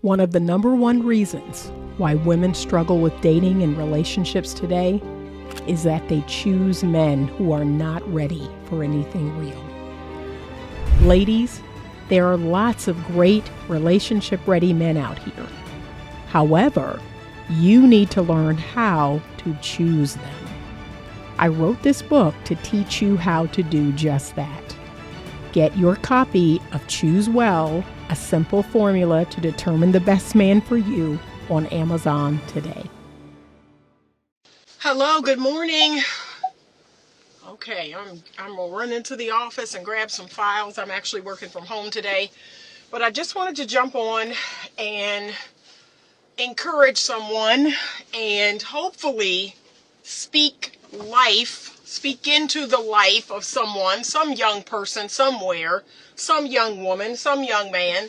One of the number one reasons why women struggle with dating and relationships today is that they choose men who are not ready for anything real. Ladies, there are lots of great relationship-ready men out here. However, you need to learn how to choose them. I wrote this book to teach you how to do just that. Get your copy of Choose Well, a simple formula to determine the best man for you on Amazon today. Hello, good morning. Okay, I'm gonna run into the office and grab some files. I'm actually working from home today, but I just wanted to jump on and encourage someone and hopefully speak into the life of someone, some young person somewhere, some young woman, some young man,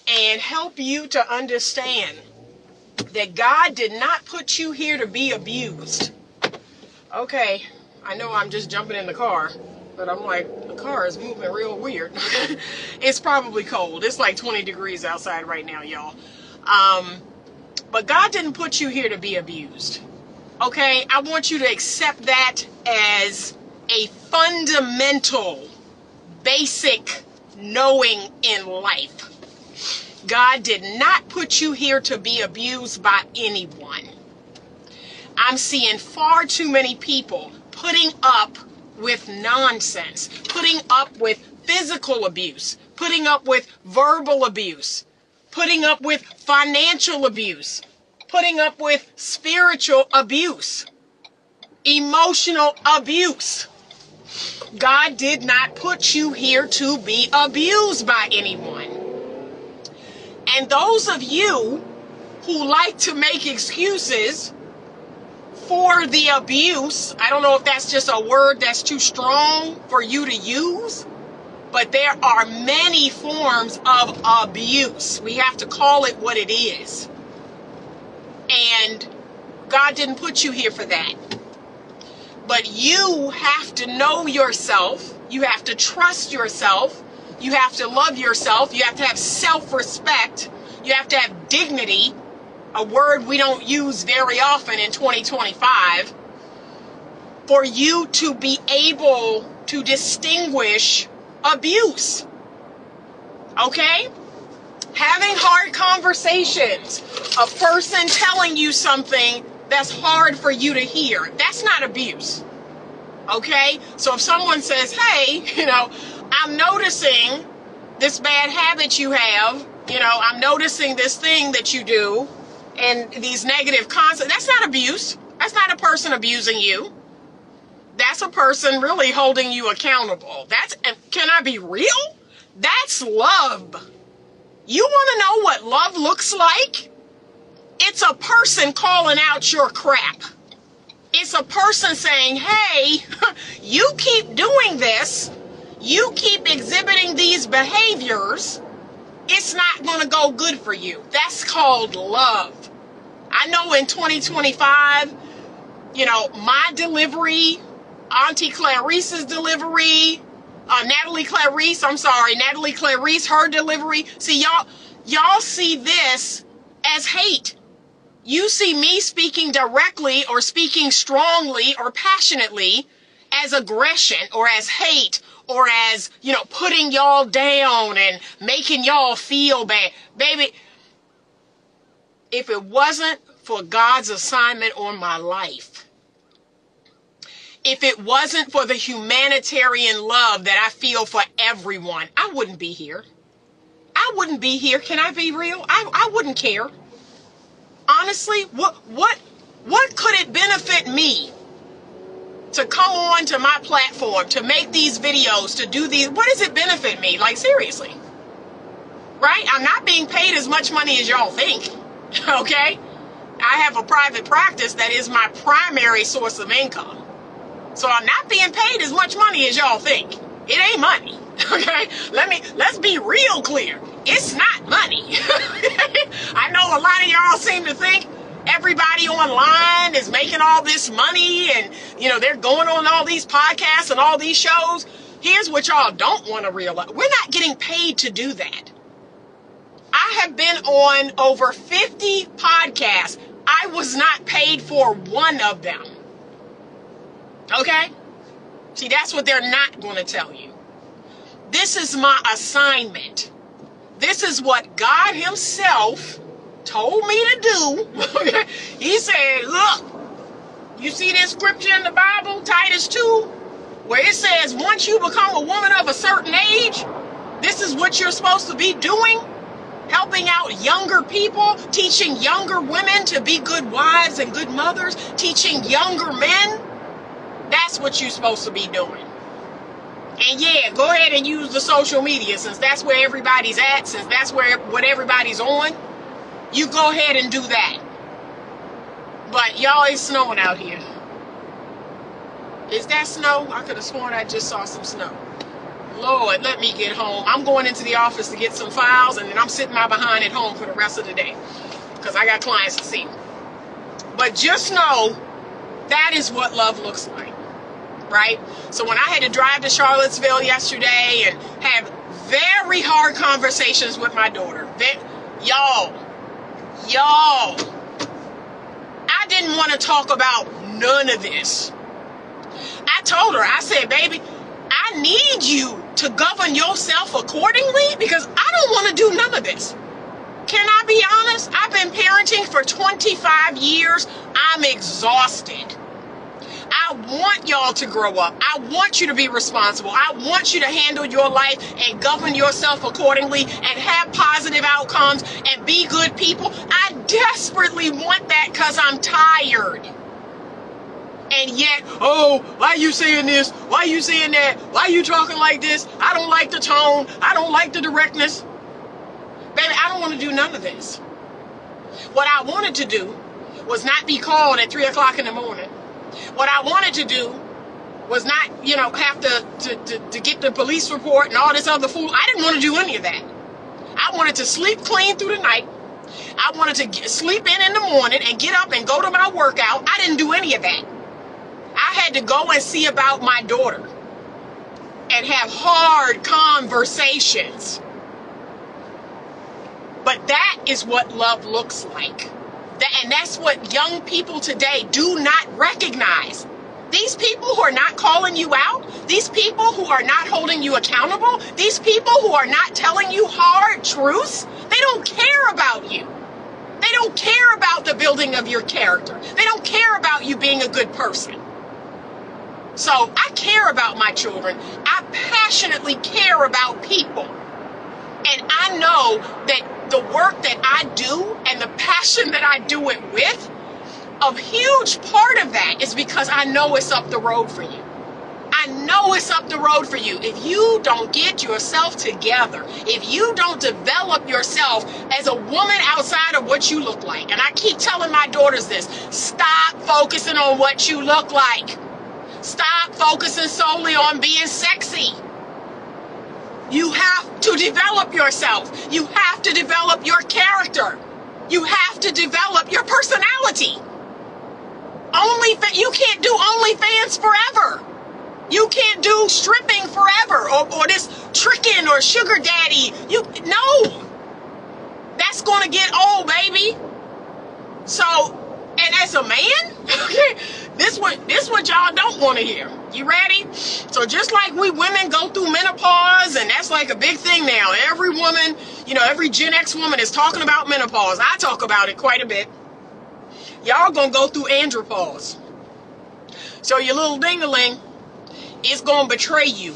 and help you to understand that God did not put you here to be abused. Okay, I know I'm just jumping in the car, but I'm like, the car is moving real weird. It's probably cold. It's like 20 degrees outside right now, y'all. But God didn't put you here to be abused. Okay, I want you to accept that as a fundamental, basic knowing in life. God did not put you here to be abused by anyone. I'm seeing far too many people putting up with nonsense, putting up with physical abuse, putting up with verbal abuse, putting up with financial abuse, putting up with spiritual abuse, emotional abuse. God did not put you here to be abused by anyone. And those of you who like to make excuses for the abuse, I don't know if that's just a word that's too strong for you to use, but there are many forms of abuse. We have to call it what it is. And God didn't put you here for that. But you have to know yourself. You have to trust yourself. You have to love yourself. You have to have self-respect. You have to have dignity, a word we don't use very often in 2025, for you to be able to distinguish abuse. Okay? Having hard conversations, a person telling you something that's hard for you to hear, that's not abuse. Okay? So if someone says, hey, I'm noticing this bad habit you have, I'm noticing this thing that you do and these negative concepts, that's not abuse. That's not a person abusing you. That's a person really holding you accountable. Can I be real? That's love. You want to know what love looks like? It's a person calling out your crap. It's a person saying, hey, you keep doing this. You keep exhibiting these behaviors. It's not going to go good for you. That's called love. I know in 2025, my delivery, Auntie Clarice's delivery, Natalie Clarice, her delivery. See, y'all see this as hate. You see me speaking directly or speaking strongly or passionately as aggression or as hate or as, putting y'all down and making y'all feel bad. Baby, if it wasn't for God's assignment on my life, if it wasn't for the humanitarian love that I feel for everyone, I wouldn't be here. I wouldn't be here. Can I be real? I wouldn't care. Honestly, what could it benefit me to come on to my platform, to make these videos, to do these? What does it benefit me? Like, seriously. Right? I'm not being paid as much money as y'all think. Okay? I have a private practice that is my primary source of income. So I'm not being paid as much money as y'all think. It ain't money. Okay? Let's be real clear. It's not money. I know a lot of y'all seem to think everybody online is making all this money and, they're going on all these podcasts and all these shows. Here's what y'all don't want to realize. We're not getting paid to do that. I have been on over 50 podcasts. I was not paid for one of them. Okay? See, that's what they're not going to tell you. This is my assignment. This is what God himself told me to do. He said, look, you see this scripture in the Bible, Titus 2, where it says once you become a woman of a certain age, this is what you're supposed to be doing. Helping out younger people, teaching younger women to be good wives and good mothers, teaching younger men. That's what you're supposed to be doing. And yeah, go ahead and use the social media, since that's where everybody's at, since that's what everybody's on. You go ahead and do that. But y'all, it's snowing out here. Is that snow? I could have sworn I just saw some snow. Lord, let me get home. I'm going into the office to get some files, and then I'm sitting my behind at home for the rest of the day because I got clients to see. But just know that is what love looks like, right? So when I had to drive to Charlottesville yesterday and have very hard conversations with my daughter, y'all, I didn't want to talk about none of this. I told her, I said, baby, I need you to govern yourself accordingly because I don't want to do none of this. Can I be honest? I've been parenting for 25 years. I'm exhausted. I want y'all to grow up. I want you to be responsible. I want you to handle your life and govern yourself accordingly and have positive outcomes and be good people. I desperately want that because I'm tired. And yet, oh, why you saying this? Why you saying that? Why you talking like this? I don't like the tone. I don't like the directness. Baby, I don't want to do none of this. What I wanted to do was not be called at 3 o'clock in the morning. What I wanted to do was not, have to get the police report and all this other fool. I didn't want to do any of that. I wanted to sleep clean through the night. I wanted to sleep in the morning and get up and go to my workout. I didn't do any of that. I had to go and see about my daughter and have hard conversations. But that is what love looks like. And that's what young people today do not recognize. These people who are not calling you out, these people who are not holding you accountable, these people who are not telling you hard truths, they don't care about you. They don't care about the building of your character. They don't care about you being a good person. So I care about my children. I passionately care about people. And I know that the work that I do and the passion that I do it with, a huge part of that is because I know it's up the road for you. I know it's up the road for you. If you don't get yourself together, if you don't develop yourself as a woman outside of what you look like, and I keep telling my daughters this, stop focusing on what you look like. Stop focusing solely on being sexy. You have to develop yourself. You have to develop your character. You have to develop your personality. You can't do OnlyFans forever. You can't do stripping forever or this tricking or sugar daddy. No. That's going to get old, baby. So, and as a man, this what y'all don't want to hear. You ready? So just like we women go through menopause, and that's like a big thing now. Every woman, every Gen X woman is talking about menopause. I talk about it quite a bit. Y'all gonna go through andropause. So your little ding-a-ling is gonna betray you.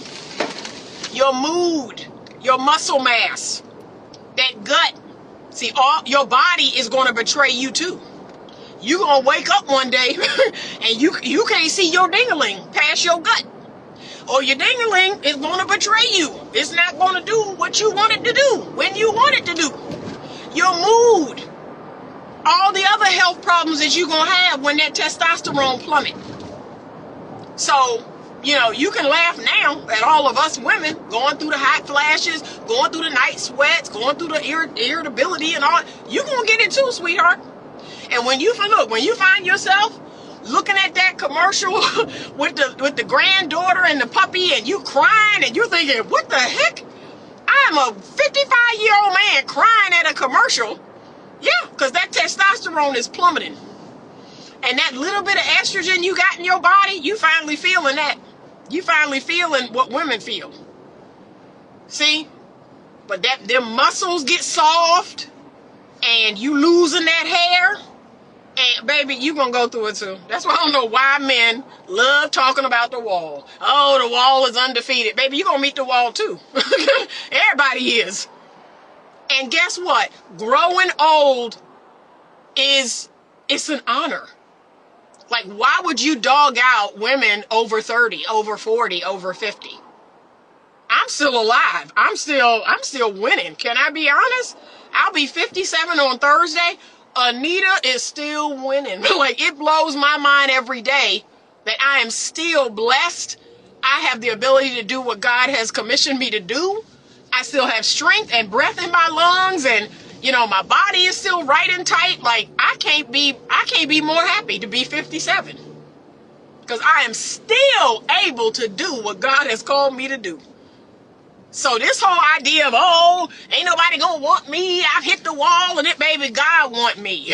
Your mood, your muscle mass, that gut. See, your body is gonna betray you too. You gonna wake up one day and you can't see your ding-a-ling past your gut. Or your ding-a-ling is gonna betray you. It's not gonna do what you want it to do when you want it to do. Your mood. All the other health problems that you're gonna have when that testosterone plummet. So, you can laugh now at all of us women going through the hot flashes, going through the night sweats, going through the irritability and all. You're gonna get it too, sweetheart. And when you find yourself looking at that commercial with the granddaughter and the puppy, and you crying and you're thinking, what the heck? I am a 55-year-old man crying at a commercial. Yeah, because that testosterone is plummeting. And that little bit of estrogen you got in your body, you finally feeling that. You finally feeling what women feel. See? But them muscles get soft and you losing that hair. And baby, you gonna go through it too. That's why I don't know why men love talking about the wall. Oh, the wall is undefeated. Baby, you gonna meet the wall too. Everybody is. And guess what? Growing old it's an honor. Like, why would you dog out women over 30, over 40, over 50? I'm still alive. I'm still winning. Can I be honest? I'll be 57 on Thursday. Anita is still winning. Like, it blows my mind every day that I am still blessed. I have the ability to do what God has commissioned me to do. I still have strength and breath in my lungs, and my body is still right and tight. Like, I can't be more happy to be 57. Because I am still able to do what God has called me to do. So this whole idea of, ain't nobody gonna want me, I've hit the wall, and baby, God want me.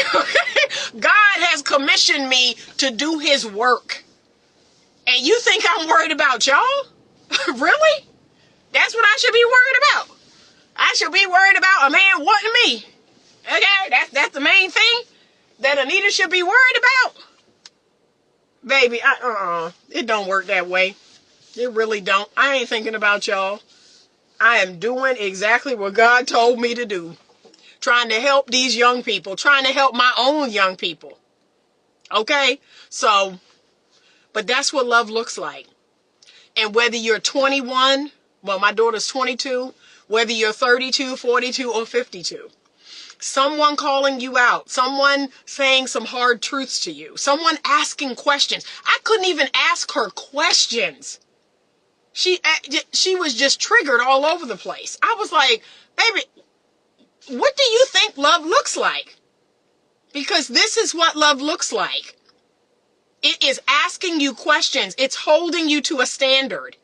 God has commissioned me to do his work. And you think I'm worried about y'all? Really? That's what I should be worried about. I should be worried about a man wanting me. Okay, that's the main thing that Anita should be worried about. Baby, it don't work that way. It really don't. I ain't thinking about y'all. I am doing exactly what God told me to do. Trying to help these young people. Trying to help my own young people. Okay? So, but that's what love looks like. And whether you're 21, well, my daughter's 22, whether you're 32, 42, or 52, someone calling you out, someone saying some hard truths to you, someone asking questions. I couldn't even ask her questions. She was just triggered all over the place. I was like, baby, what do you think love looks like? Because this is what love looks like. It is asking you questions. It's holding you to a standard.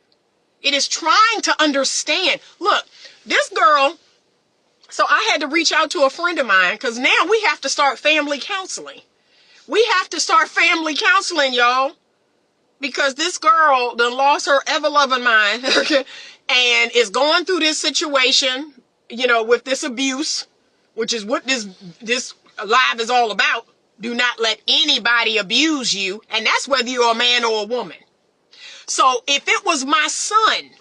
It is trying to understand. Look, this girl, so I had to reach out to a friend of mine because now we have to start family counseling. We have to start family counseling, y'all. Because this girl done lost her ever-loving mind and is going through this situation, with this abuse, which is what this live is all about. Do not let anybody abuse you. And that's whether you're a man or a woman. So if it was my son,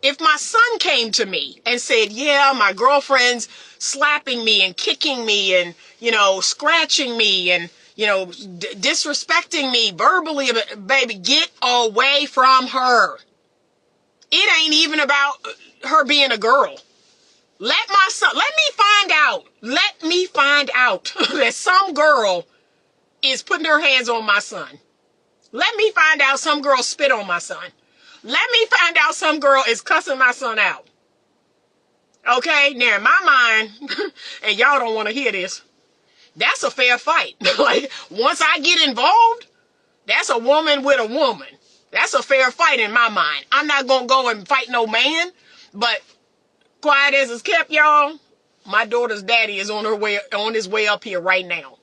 if my son came to me and said, yeah, my girlfriend's slapping me and kicking me and, scratching me and, disrespecting me verbally, baby, get away from her. It ain't even about her being a girl. Let me find out that some girl is putting her hands on my son. Let me find out some girl spit on my son. Let me find out some girl is cussing my son out. Okay, now in my mind, and y'all don't want to hear this, that's a fair fight. Like, once I get involved, that's a woman with a woman. That's a fair fight in my mind. I'm not going to go and fight no man, but quiet as it's kept, y'all, my daughter's daddy is on his way up here right now.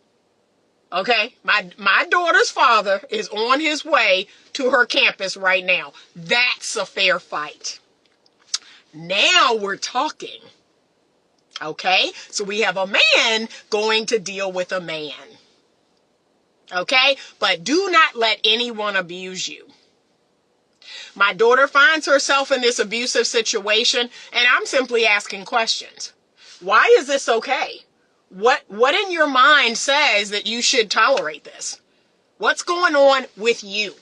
Okay? My daughter's father is on his way to her campus right now. That's a fair fight. Now we're talking. Okay? So we have a man going to deal with a man. Okay? But do not let anyone abuse you. My daughter finds herself in this abusive situation, and I'm simply asking questions. Why is this okay? What in your mind says that you should tolerate this? What's going on with you?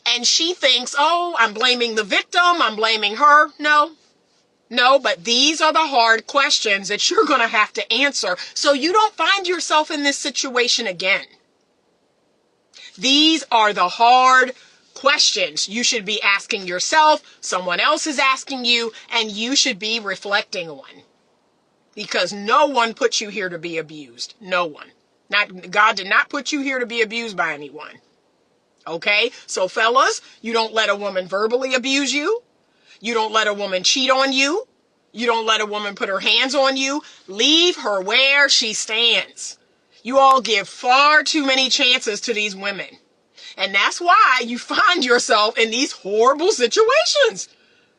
And she thinks, I'm blaming the victim, I'm blaming her. No, but these are the hard questions that you're going to have to answer so you don't find yourself in this situation again. These are the hard questions you should be asking yourself, someone else is asking you, and you should be reflecting on. Because no one put you here to be abused. No one. God did not put you here to be abused by anyone. Okay? So fellas, you don't let a woman verbally abuse you. You don't let a woman cheat on you. You don't let a woman put her hands on you. Leave her where she stands. You all give far too many chances to these women. And that's why you find yourself in these horrible situations.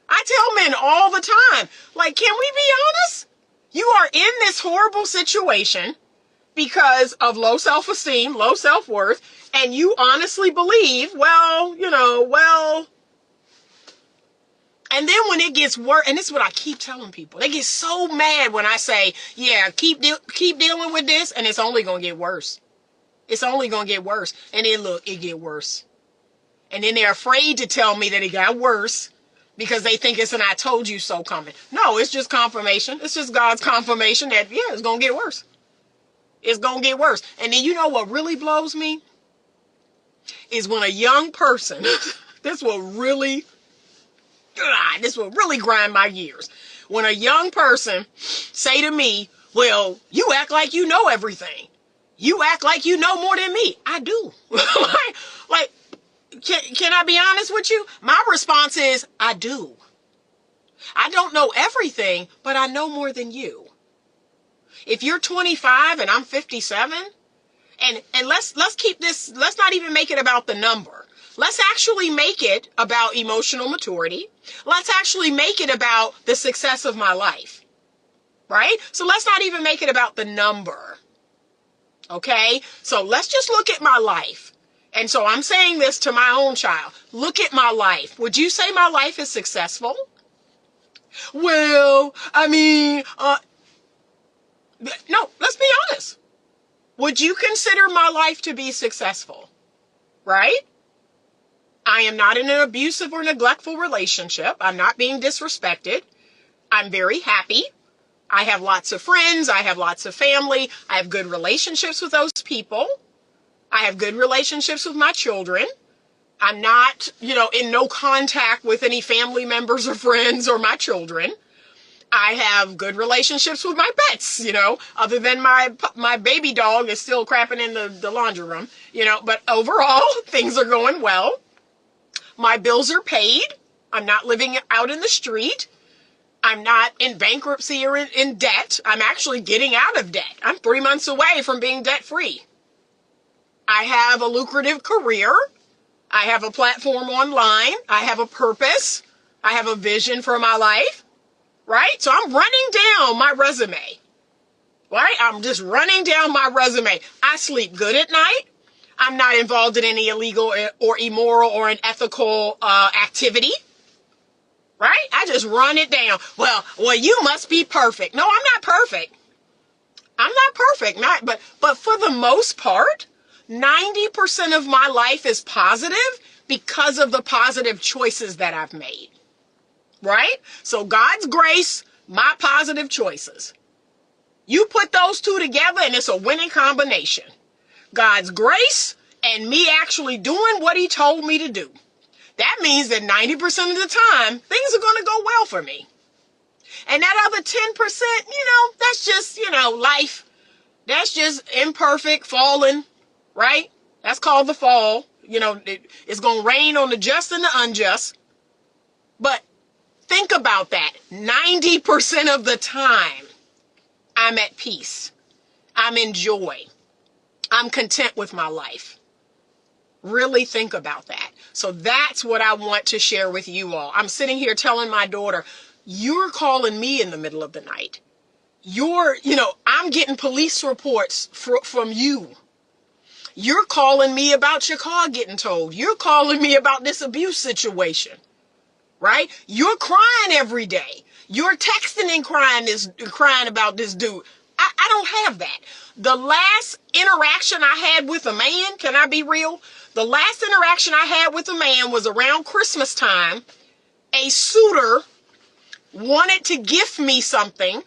I tell men all the time, like, can we be honest? You are in this horrible situation because of low self-esteem, low self-worth, and you honestly believe, and then when it gets worse, and this is what I keep telling people, they get so mad when I say, yeah, keep dealing with this, and it's only going to get worse. It's only going to get worse. And then look, it get worse. And then they're afraid to tell me that it got worse because they think it's an I told you so coming. No, it's just confirmation. It's just God's confirmation that, yeah, it's going to get worse. It's going to get worse. And then you know what really blows me? Is when a young person, this will really grind my gears. When a young person say to me, well, you act like you know everything. You act like you know more than me. I do. Can I be honest with you? My response is, I do. I don't know everything, but I know more than you. If you're 25 and I'm 57, and let's keep this, let's not even make it about the number. Let's actually make it about emotional maturity. Let's actually make it about the success of my life. Right? So let's not even make it about the number. Okay? So let's just look at my life. And so I'm saying this to my own child. Look at my life. Would you say my life is successful? Well, no, let's be honest. Would you consider my life to be successful? Right? I am not in an abusive or neglectful relationship. I'm not being disrespected. I'm very happy. I have lots of friends. I have lots of family. I have good relationships with those people. I have good relationships with my children. I'm not, in no contact with any family members or friends or my children. I have good relationships with my pets, other than my baby dog is still crapping in the laundry room, but overall things are going well. My bills are paid. I'm not living out in the street. I'm not in bankruptcy or in debt. I'm actually getting out of debt. I'm 3 months away from being debt free. I have a lucrative career. I have a platform online. I have a purpose. I have a vision for my life. Right? So I'm running down my resume. Right? I'm just running down my resume. I sleep good at night. I'm not involved in any illegal or immoral or unethical activity. Right? I just run it down. Well, you must be perfect. No, I'm not perfect. I'm not perfect. But for the most part, 90% of my life is positive because of the positive choices that I've made. Right? So God's grace, my positive choices. You put those two together and it's a winning combination. God's grace and me actually doing what he told me to do. That means that 90% of the time, things are going to go well for me. And that other 10%, that's just, life. That's just imperfect falling, right? That's called the fall. It's going to rain on the just and the unjust. But think about that. 90% of the time, I'm at peace. I'm in joy. I'm content with my life. Really think about that. So that's what I want to share with you all. I'm sitting here telling my daughter, you're calling me in the middle of the night. I'm getting police reports from you. You're calling me about your car getting towed. You're calling me about this abuse situation. Right? You're crying every day. You're texting and crying about this dude. I don't have that. The last interaction I had with a man, can I be real? The last interaction I had with a man was around Christmas time. A suitor wanted to gift me something, and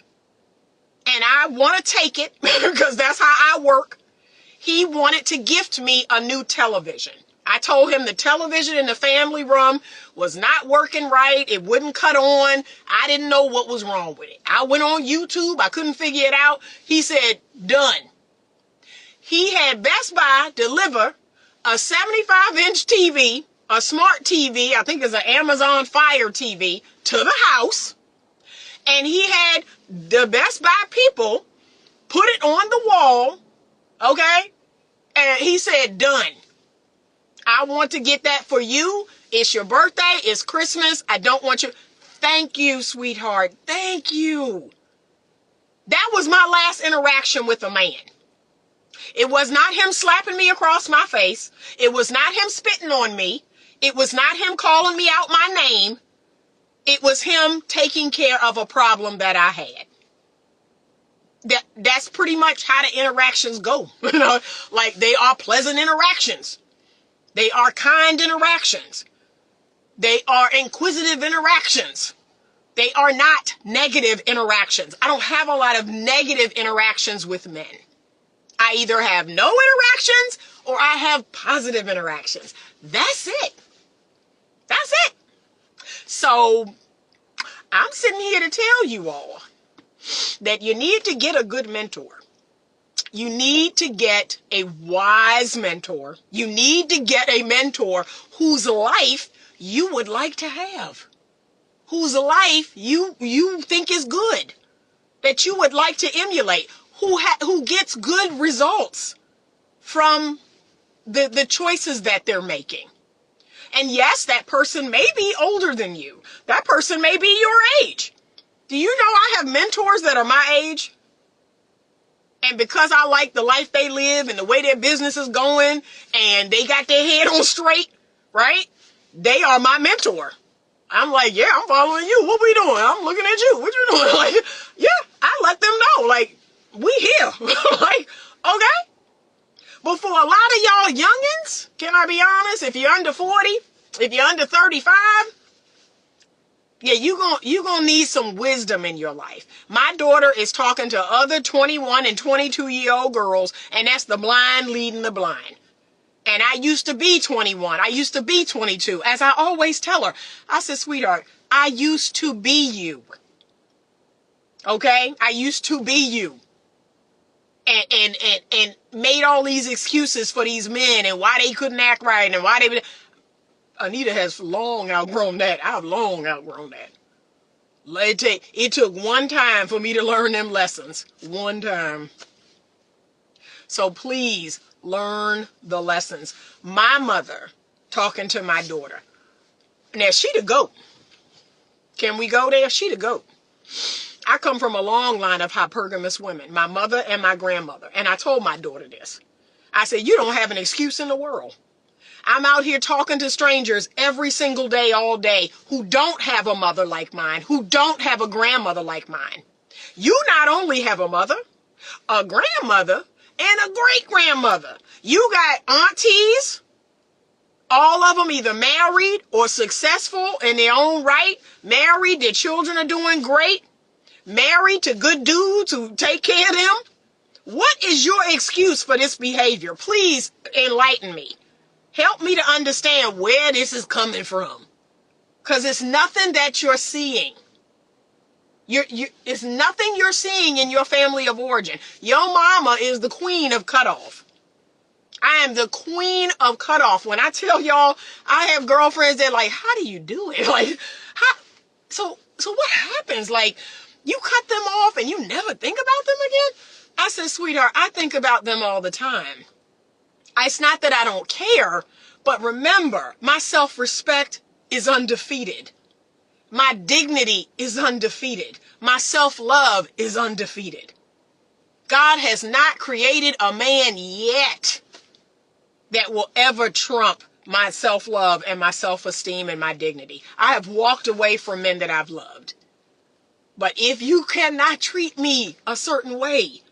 I want to take it because that's how I work. He wanted to gift me a new television. I told him the television in the family room was not working right. It wouldn't cut on. I didn't know what was wrong with it. I went on YouTube. I couldn't figure it out. He said, done. He had Best Buy deliver a 75-inch TV, a smart TV, I think it's an Amazon Fire TV, to the house. And he had the Best Buy people put it on the wall, okay? And he said, done. I want to get that for you. It's your birthday. It's Christmas. I don't want you. Thank you, sweetheart. Thank you. That was my last interaction with a man. It was not him slapping me across my face. It was not him spitting on me. It was not him calling me out my name. It was him taking care of a problem that I had. That's pretty much how the interactions go. You know, like they are pleasant interactions. They are kind interactions. They are inquisitive interactions. They are not negative interactions. I don't have a lot of negative interactions with men. I either have no interactions or I have positive interactions. That's it. That's it. So I'm sitting here to tell you all that you need to get a good mentor. You need to get a wise mentor. You need to get a mentor whose life you would like to have. Whose life you think is good. That you would like to emulate. Who gets good results from the choices that they're making. And yes, that person may be older than you. That person may be your age. Do you know I have mentors that are my age? And because I like the life they live and the way their business is going and they got their head on straight, right? They are my mentor. I'm like, yeah, I'm following you. What we doing? I'm looking at you. What you doing? Like, yeah, I let them know. Like, we here. Like, okay. But for a lot of y'all youngins, can I be honest? If you're under 40, if you're under 35, yeah, you gonna need some wisdom in your life. My daughter is talking to other 21 and 22-year-old girls, and that's the blind leading the blind. And I used to be 21. I used to be 22. As I always tell her, I said, sweetheart, I used to be you. Okay? I used to be you. And made all these excuses for these men and why they couldn't act right and why they... Anita has long outgrown that. I've long outgrown that. It took one time for me to learn them lessons. One time. So please learn the lessons. My mother talking to my daughter. Now, she the GOAT. Can we go there? She the GOAT. I come from a long line of hypergamous women, my mother and my grandmother. And I told my daughter this. I said, you don't have an excuse in the world. I'm out here talking to strangers every single day, all day, who don't have a mother like mine, who don't have a grandmother like mine. You not only have a mother, a grandmother, and a great-grandmother. You got aunties, all of them either married or successful in their own right, married, their children are doing great, married to good dudes who take care of them. What is your excuse for this behavior? Please enlighten me. Help me to understand where this is coming from. Because it's nothing that you're seeing. It's nothing you're seeing in your family of origin. Your mama is the queen of cutoff. I am the queen of cutoff. When I tell y'all, I have girlfriends that like, how do you do it? Like, how? So what happens? Like, you cut them off and you never think about them again? I said, sweetheart, I think about them all the time. It's not that I don't care, but remember, my self-respect is undefeated. My dignity is undefeated. My self-love is undefeated. God has not created a man yet that will ever trump my self-love and my self-esteem and my dignity. I have walked away from men that I've loved. But if you cannot treat me a certain way,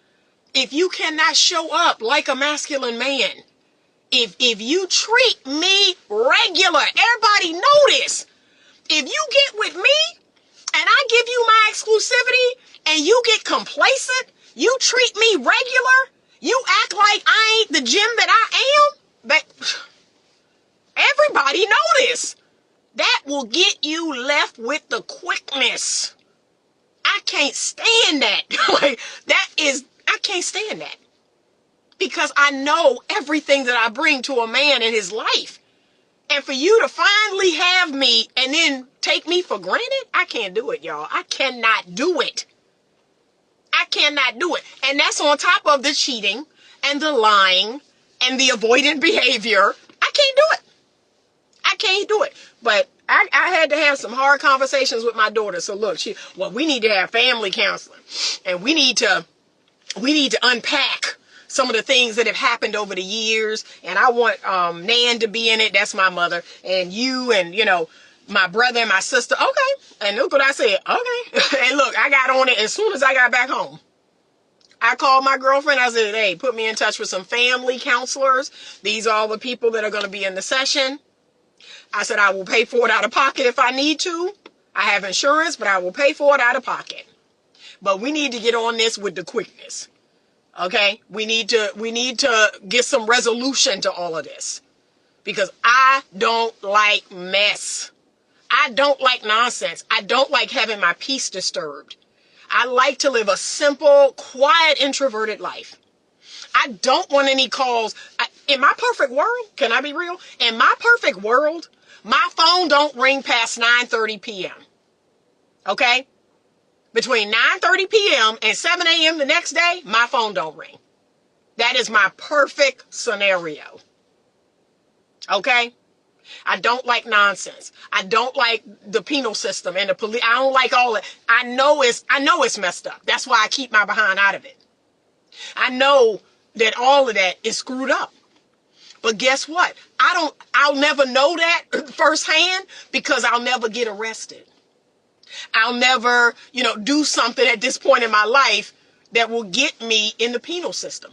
if you cannot show up like a masculine man, if you treat me regular, everybody know this. If you get with me and I give you my exclusivity and you get complacent, you treat me regular, you act like I ain't the gem that I am, but everybody know this. That will get you left with the quickness. I can't stand that. I can't stand that. Because I know everything that I bring to a man in his life. And for you to finally have me and then take me for granted, I can't do it, y'all. I cannot do it. I cannot do it. And that's on top of the cheating and the lying and the avoidant behavior. I can't do it. I can't do it. But I had to have some hard conversations with my daughter. So look, we need to have family counseling, and we need to unpack some of the things that have happened over the years. And I want Nan to be in it. That's my mother. And you and, my brother and my sister. Okay. And look what I said. Okay. And look, I got on it as soon as I got back home. I called my girlfriend. I said, hey, put me in touch with some family counselors. These are all the people that are going to be in the session. I said, I will pay for it out of pocket if I need to. I have insurance, but I will pay for it out of pocket. But we need to get on this with the quickness. Okay? We need to get some resolution to all of this. Because I don't like mess. I don't like nonsense. I don't like having my peace disturbed. I like to live a simple, quiet, introverted life. I don't want any calls. In my perfect world, can I be real? In my perfect world, my phone don't ring past 9:30 p.m. Okay? Between 9:30 p.m. and 7 a.m. the next day, my phone don't ring. That is my perfect scenario. Okay? I don't like nonsense. I don't like the penal system and the police. I don't like all that. I know it's messed up. That's why I keep my behind out of it. I know that all of that is screwed up. But guess what? I'll never know that firsthand because I'll never get arrested. I'll never, do something at this point in my life that will get me in the penal system.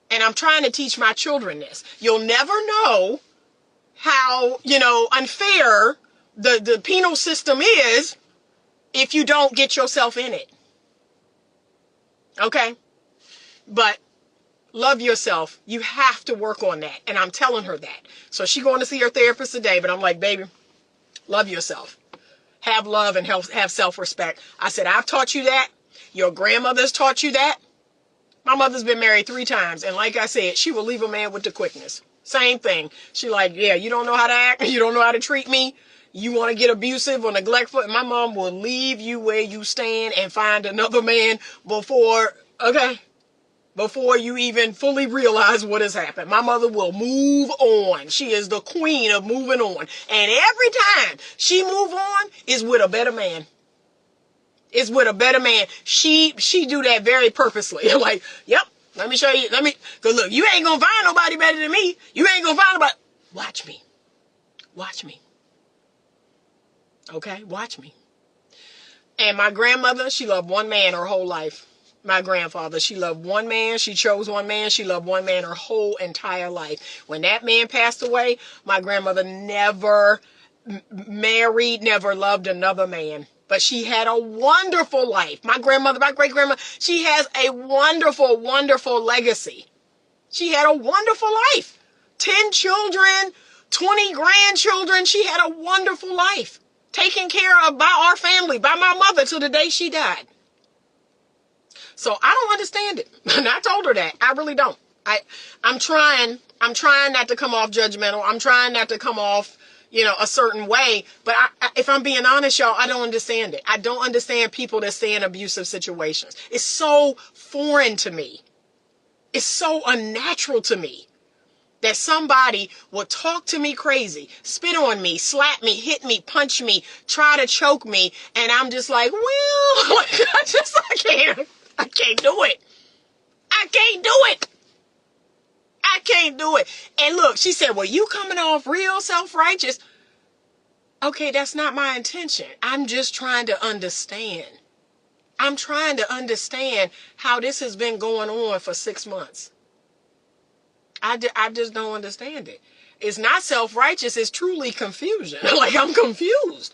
And I'm trying to teach my children this. You'll never know how, unfair the penal system is if you don't get yourself in it. Okay? But love yourself. You have to work on that. And I'm telling her that. So she's going to see her therapist today, but I'm like, baby, love yourself. Have love and have self-respect. I said, I've taught you that. Your grandmother's taught you that. My mother's been married 3 times. And like I said, she will leave a man with the quickness. Same thing. She like, yeah, you don't know how to act. You don't know how to treat me. You want to get abusive or neglectful. And my mom will leave you where you stand and find another man before you even fully realize what has happened. My mother will move on. She is the queen of moving on. And every time she move on is with a better man. It's with a better man. She do that very purposely. Like, yep, let me show you. Cause look, you ain't gonna find nobody better than me. You ain't gonna find nobody. Watch me. Watch me. Okay, watch me. And my grandmother, she loved one man her whole life. My grandfather, she loved one man. She chose one man. She loved one man her whole entire life. When that man passed away, my grandmother never married, never loved another man. But she had a wonderful life. My grandmother, my great-grandmother, she has a wonderful, wonderful legacy. She had a wonderful life. 10 children, 20 grandchildren. She had a wonderful life. Taken care of by our family, by my mother till the day she died. So I don't understand it. And I told her that. I really don't. I'm trying not to come off judgmental. I'm trying not to come off, a certain way. But if I'm being honest, y'all, I don't understand it. I don't understand people that stay in abusive situations. It's so foreign to me. It's so unnatural to me that somebody will talk to me crazy, spit on me, slap me, hit me, punch me, try to choke me. And I'm just like, well, I can't do it. I can't do it. I can't do it. And look, she said, well, you coming off real self-righteous. Okay, that's not my intention. I'm just trying to understand. I'm trying to understand how this has been going on for 6 months. I just don't understand it. It's not self-righteous. It's truly confusion. Like, I'm confused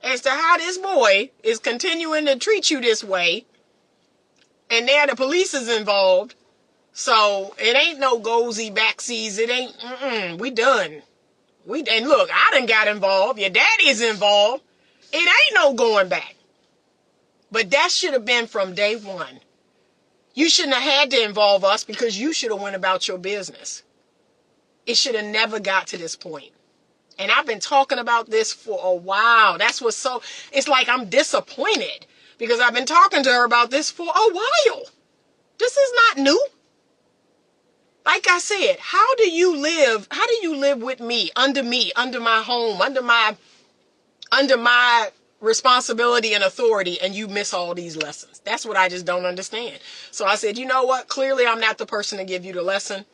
as to how this boy is continuing to treat you this way. And now the police is involved. So it ain't no gozy backsies. It ain't, we done. And look, I done got involved. Your daddy's involved. It ain't no going back. But that should have been from day one. You shouldn't have had to involve us because you should have went about your business. It should have never got to this point. And I've been talking about this for a while. It's like I'm disappointed because I've been talking to her about this for a while. This is not new. Like I said, how do you live with me, under my home, under my responsibility and authority, and you miss all these lessons? That's what I just don't understand. So I said, you know what? Clearly I'm not the person to give you the lesson.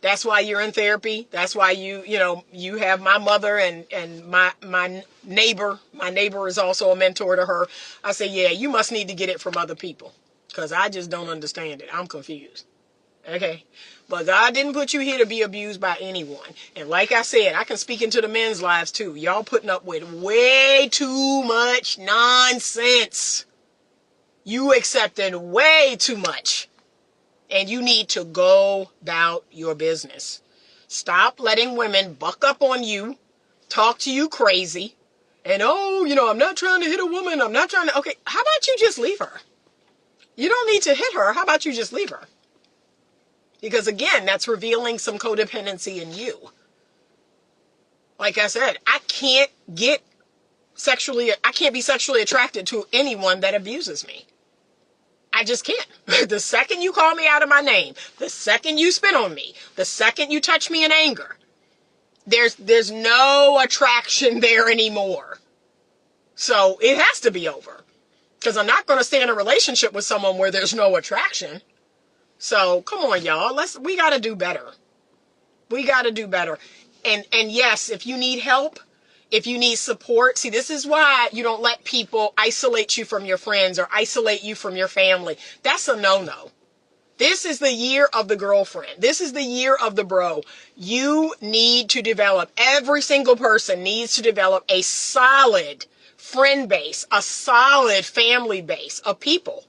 That's why you're in therapy. That's why you have my mother and my neighbor. My neighbor is also a mentor to her. I say, yeah, you must need to get it from other people because I just don't understand it. I'm confused. Okay. But God didn't put you here to be abused by anyone. And like I said, I can speak into the men's lives too. Y'all putting up with way too much nonsense. You accepted way too much. And you need to go about your business. Stop letting women buck up on you, talk to you crazy, and I'm not trying to hit a woman. I'm not trying to. Okay, how about you just leave her? You don't need to hit her. How about you just leave her? Because again, that's revealing some codependency in you. Like I said, I can't be sexually attracted to anyone that abuses me. I just can't. The second you call me out of my name, the second you spit on me, the second you touch me in anger, there's no attraction there anymore. So it has to be over. Because I'm not going to stay in a relationship with someone where there's no attraction. So come on, y'all. We got to do better. We got to do better. And yes, if you need help, if you need support, see, this is why you don't let people isolate you from your friends or isolate you from your family. That's a no-no. This is the year of the girlfriend. This is the year of the bro. You need to develop, every single person needs to develop a solid friend base, a solid family base of people.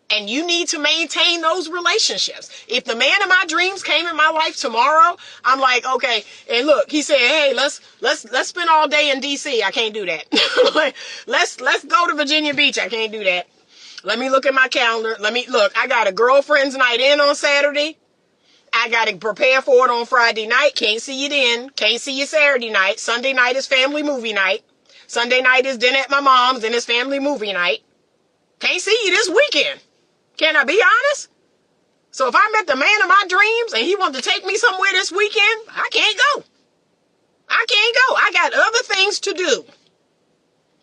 And you need to maintain those relationships. If the man of my dreams came in my life tomorrow, I'm like, okay. And look, he said, hey, let's spend all day in DC. I can't do that. let's go to Virginia Beach. I can't do that. Let me look at my calendar. I got a girlfriend's night in on Saturday. I got to prepare for it on Friday night. Can't see you then. Can't see you Saturday night. Sunday night is family movie night. Sunday night is dinner at my mom's and it's family movie night. Can't see you this weekend. Can I be honest? So if I met the man of my dreams and he wanted to take me somewhere this weekend, I can't go. I can't go. I got other things to do.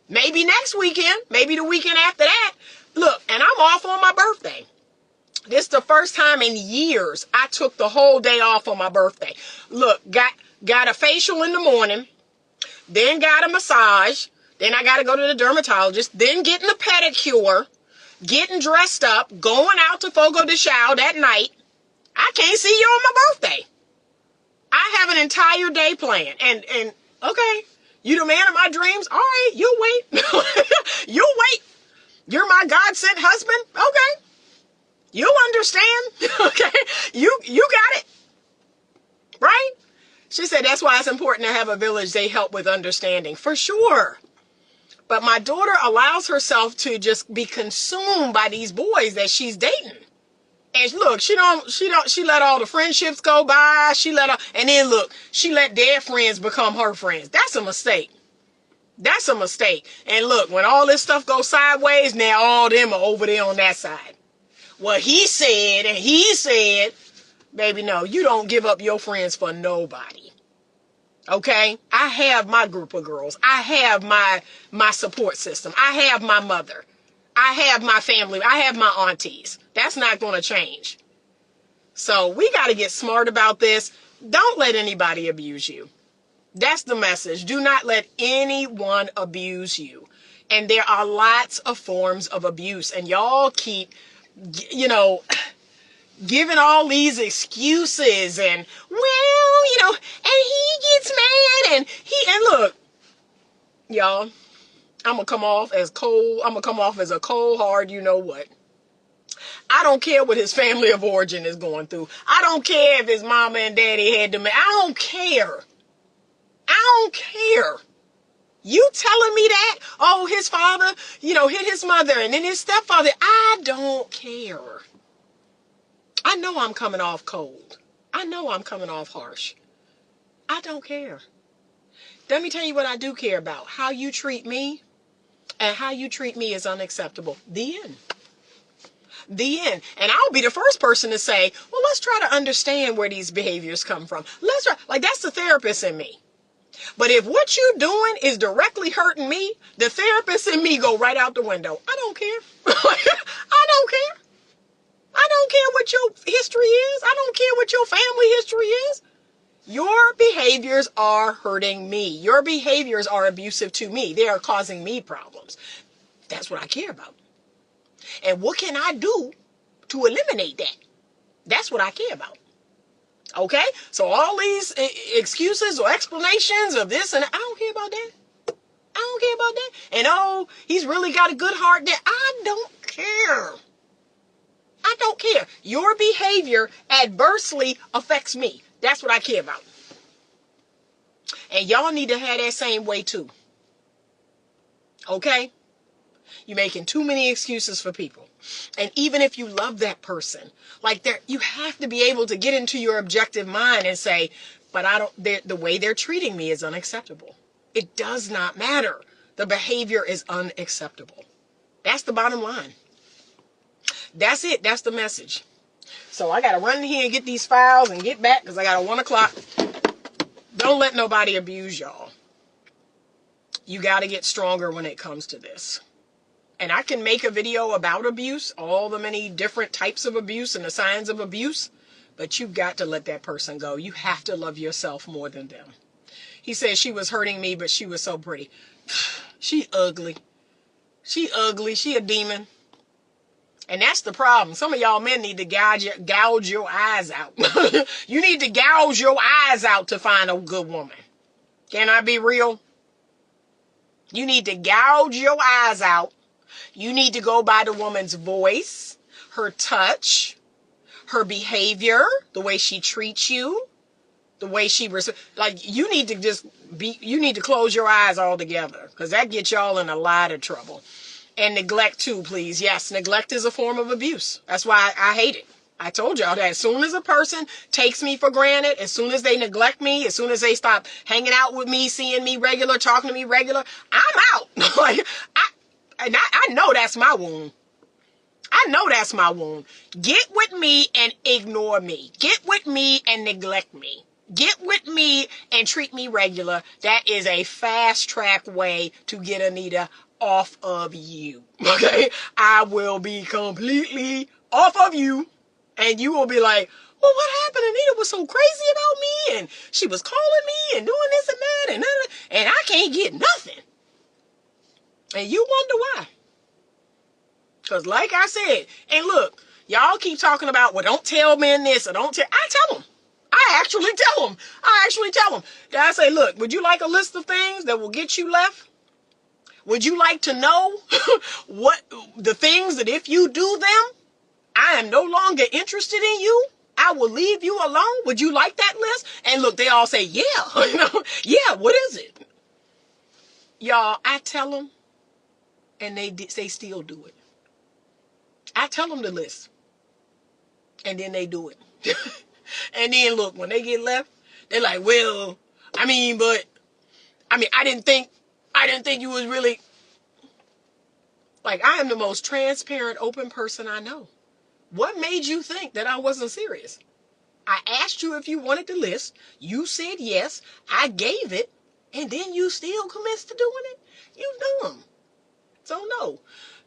Maybe next weekend, maybe the weekend after that. Look, and I'm off on my birthday. This is the first time in years I took the whole day off on my birthday. Look, got a facial in the morning, then got a massage, then I got to go to the dermatologist, then getting a pedicure, getting dressed up, going out to Fogo de Chão that night. I can't see you on my birthday. I have an entire day planned. And okay, you the man of my dreams? All right, you'll wait. You'll wait. You're my God-sent husband? Okay. You'll understand. Okay. You got it. Right? She said that's why it's important to have a village. They help with understanding. For sure. But my daughter allows herself to just be consumed by these boys that she's dating. And look, she let all the friendships go by. And then look, she let their friends become her friends. That's a mistake. That's a mistake. And look, when all this stuff goes sideways, now all them are over there on that side. Well, he said, and he said, baby, no, you don't give up your friends for nobody. Okay? I have my group of girls. I have my support system. I have my mother. I have my family. I have my aunties. That's not going to change. So we got to get smart about this. Don't let anybody abuse you. That's the message. Do not let anyone abuse you. And there are lots of forms of abuse. And y'all keep, giving all these excuses and, and he gets mad and look, y'all, I'm going to come off as cold. I'm going to come off as a cold, hard, you know what. I don't care what his family of origin is going through. I don't care if his mama and daddy had them. I don't care. I don't care. You telling me that? Oh, his father, hit his mother and then his stepfather. I don't care. I know I'm coming off cold. I know I'm coming off harsh. I don't care. Let me tell you what I do care about. How you treat me, and how you treat me is unacceptable. The end. The end. And I'll be the first person to say, well, let's try to understand where these behaviors come from. Let's try. Like, that's the therapist in me. But if what you're doing is directly hurting me, the therapist in me go right out the window. I don't care. I don't care. I don't care what your history is. I don't care what your family history is. Your behaviors are hurting me. Your behaviors are abusive to me. They are causing me problems. That's what I care about. And what can I do to eliminate that? That's what I care about. Okay? So all these excuses or explanations of this and I don't care about that. I don't care about that. And oh, he's really got a good heart there. I don't care. I don't care. Your behavior adversely affects me. That's what I care about. And y'all need to have that same way too. Okay? You're making too many excuses for people. And even if you love that person, like you have to be able to get into your objective mind and say, but the way they're treating me is unacceptable. It does not matter. The behavior is unacceptable. That's the bottom line. That's it. That's the message. So I got to run in here and get these files and get back because I got a 1 o'clock. Don't let nobody abuse y'all. You got to get stronger when it comes to this. And I can make a video about abuse, all the many different types of abuse and the signs of abuse, but you've got to let that person go. You have to love yourself more than them. He said she was hurting me, but she was so pretty. She ugly. She ugly. She a demon. And that's the problem. Some of y'all men need to gouge your eyes out. You need to gouge your eyes out to find a good woman. Can I be real? You need to gouge your eyes out. You need to go by the woman's voice, her touch, her behavior, the way she treats you, the way she you need to close your eyes altogether because that gets y'all in a lot of trouble. And neglect too, please. Yes, neglect is a form of abuse. That's why I hate it. I told y'all that as soon as a person takes me for granted, as soon as they neglect me, as soon as they stop hanging out with me, seeing me regular, talking to me regular, I'm out. I know that's my wound. I know that's my wound. Get with me and ignore me. Get with me and neglect me. Get with me and treat me regular. That is a fast track way to get Anita off of you. Okay? I will be completely off of you. And you will be like, well, what happened? Anita was so crazy about me. And she was calling me and doing this and that. And I can't get nothing. And you wonder why. Because like I said, and look, y'all keep talking about, well, don't tell men this or don't tell. I tell them. I actually tell them. I say, look, would you like a list of things that will get you left? Would you like to know what the things that if you do them, I am no longer interested in you? I will leave you alone. Would you like that list? And look, they all say, yeah. Yeah, what is it? Y'all, I tell them, and they still do it. I tell them the list, and then they do it. And then look, when they get left, they're like, well, I didn't think you was really. Like, I am the most transparent, open person I know. What made you think that I wasn't serious? I asked you if you wanted the list. You said yes. I gave it. And then you still commenced to doing it? You dumb. So no.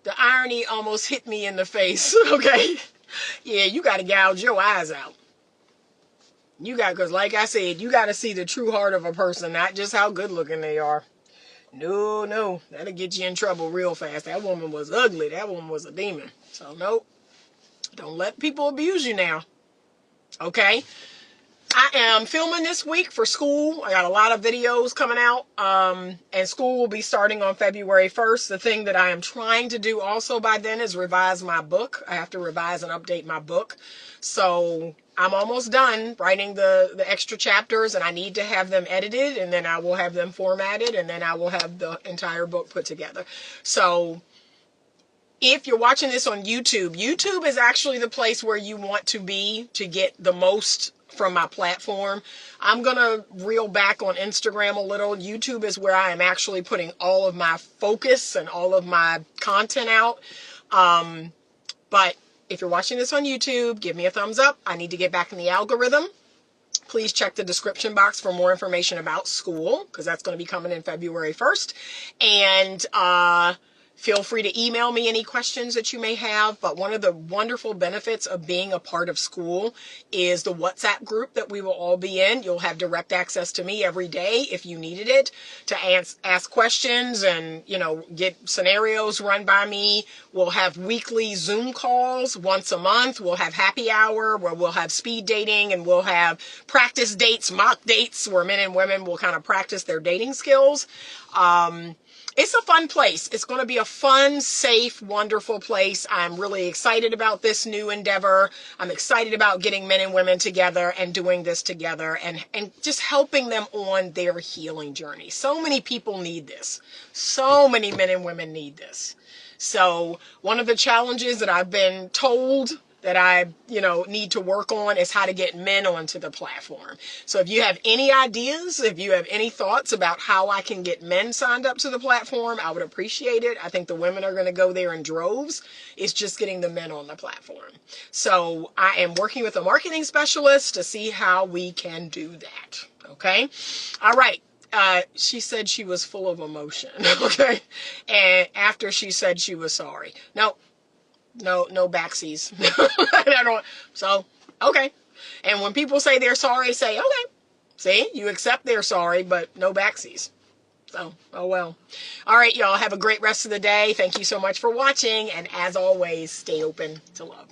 The irony almost hit me in the face, okay? Yeah, you got to gouge your eyes out. Because like I said, you got to see the true heart of a person, not just how good looking they are. No, that'll get you in trouble real fast. That woman was ugly. That woman was a demon. So nope. Don't let people abuse you now. Okay? I am filming this week for school. I got a lot of videos coming out. And school will be starting on February 1st. The thing that I am trying to do also by then is revise my book. I have to revise and update my book. So I'm almost done writing the extra chapters, and I need to have them edited, and then I will have them formatted, and then I will have the entire book put together. So if you're watching this on YouTube, YouTube is actually the place where you want to be to get the most from my platform. I'm going to reel back on Instagram a little. YouTube is where I am actually putting all of my focus and all of my content out. But if you're watching this on YouTube, give me a thumbs up. I need to get back in the algorithm. Please check the description box for more information about school, because that's going to be coming in February 1st. And feel free to email me any questions that you may have. But one of the wonderful benefits of being a part of school is the WhatsApp group that we will all be in. You'll have direct access to me every day if you needed it, to ask questions and, get scenarios run by me. We'll have weekly Zoom calls once a month. We'll have happy hour where we'll have speed dating, and we'll have practice dates, mock dates, where men and women will kind of practice their dating skills. It's a fun place. It's going to be a fun, safe, wonderful place. I'm really excited about this new endeavor. I'm excited about getting men and women together and doing this together and just helping them on their healing journey. So many people need this. So many men and women need this. So one of the challenges that I've been told that I, need to work on is how to get men onto the platform. So if you have any ideas, if you have any thoughts about how I can get men signed up to the platform, I would appreciate it. I think the women are going to go there in droves. It's just getting the men on the platform. So I am working with a marketing specialist to see how we can do that. Okay. All right. She said she was full of emotion. Okay. And after she said she was sorry. No backsies. So, okay. And when people say they're sorry, say, okay. See, you accept they're sorry, but no backsies. So, oh well. All right, y'all. Have a great rest of the day. Thank you so much for watching. And as always, stay open to love.